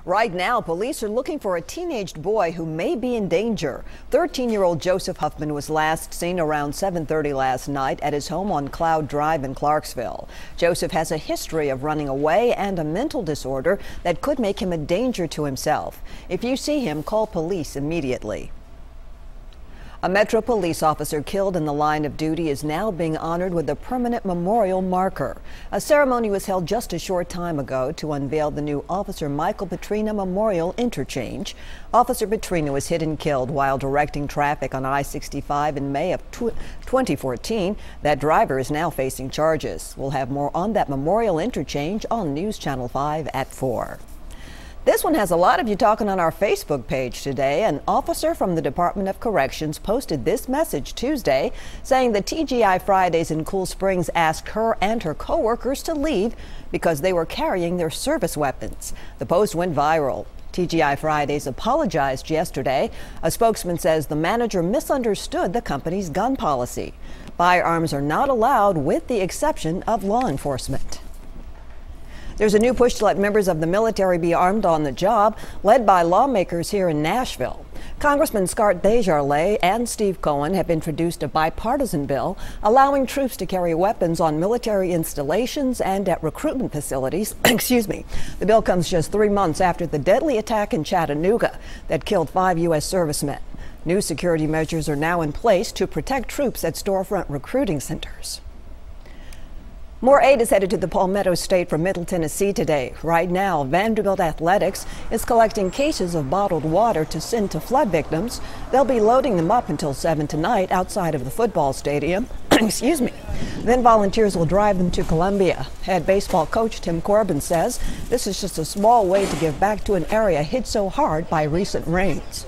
Right now, police are looking for a teenaged boy who may be in danger. 13-year-old Joseph Huffman was last seen around 7:30 last night at his home on Cloud Drive in Clarksville. Joseph has a history of running away and a mental disorder that could make him a danger to himself. If you see him, call police immediately. A Metro police officer killed in the line of duty is now being honored with a permanent memorial marker. A ceremony was held just a short time ago to unveil the new Officer Michael Petrina Memorial Interchange. Officer Petrina was hit and killed while directing traffic on I-65 in May of 2014. That driver is now facing charges. We'll have more on that memorial interchange on News Channel 5 at 4. This one has a lot of you talking on our Facebook page today. An officer from the Department of Corrections posted this message Tuesday saying the TGI Fridays in Cool Springs asked her and her co-workers to leave because they were carrying their service weapons. The post went viral. TGI Fridays apologized yesterday. A spokesman says the manager misunderstood the company's gun policy. Firearms are not allowed with the exception of law enforcement. There's a new push to let members of the military be armed on the job, led by lawmakers here in Nashville. Congressman Scott Desjardins and Steve Cohen have introduced a bipartisan bill allowing troops to carry weapons on military installations and at recruitment facilities. Excuse me. The bill comes just 3 months after the deadly attack in Chattanooga that killed 5 U.S. servicemen. New security measures are now in place to protect troops at storefront recruiting centers. More aid is headed to the Palmetto State from Middle Tennessee today. Right now, Vanderbilt Athletics is collecting cases of bottled water to send to flood victims. They'll be loading them up until 7 tonight outside of the football stadium. Excuse me. Then volunteers will drive them to Columbia. Head baseball coach Tim Corbin says this is just a small way to give back to an area hit so hard by recent rains.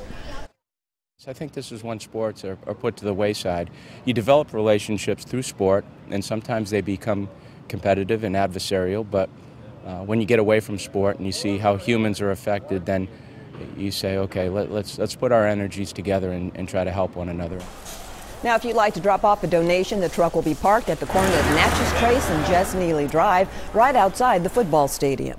I think this is when sports are put to the wayside. You develop relationships through sport, and sometimes they become competitive and adversarial, but when you get away from sport and you see how humans are affected, then you say, okay, let's put our energies together and try to help one another. Now, if you'd like to drop off a donation, the truck will be parked at the corner of Natchez Trace and Jess Neely Drive, right outside the football stadium.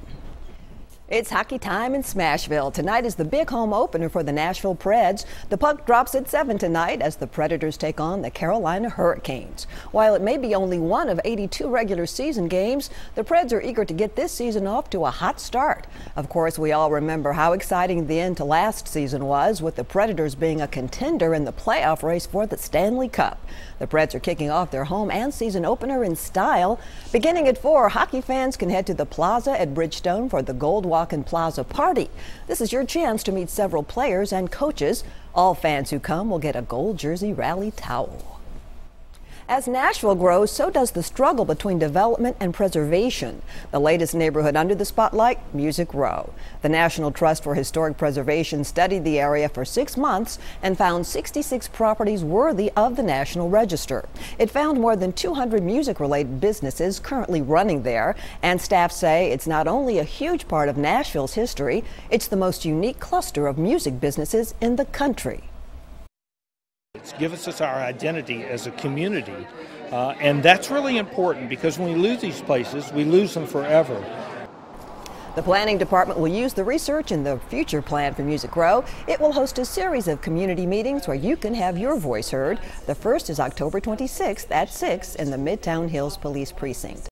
It's hockey time in Smashville. Tonight is the big home opener for the Nashville Preds. The puck drops at 7 tonight as the Predators take on the Carolina Hurricanes. While it may be only one of 82 regular season games, the Preds are eager to get this season off to a hot start. Of course, we all remember how exciting the end to last season was, with the Predators being a contender in the playoff race for the Stanley Cup. The Preds are kicking off their home and season opener in style. Beginning at 4, hockey fans can head to the Plaza at Bridgestone for the Gold Walk-in Plaza party. This is your chance to meet several players and coaches. All fans who come will get a gold jersey rally towel. As Nashville grows, so does the struggle between development and preservation. The latest neighborhood under the spotlight, Music Row. The National Trust for Historic Preservation studied the area for 6 months and found 66 properties worthy of the National Register. It found more than 200 music-related businesses currently running there, and staff say it's not only a huge part of Nashville's history, it's the most unique cluster of music businesses in the country. It gives us our identity as a community, and that's really important because when we lose these places, we lose them forever. The planning department will use the research in the future plan for Music Row. It will host a series of community meetings where you can have your voice heard. The first is October 26th at 6 in the Midtown Hills Police Precinct.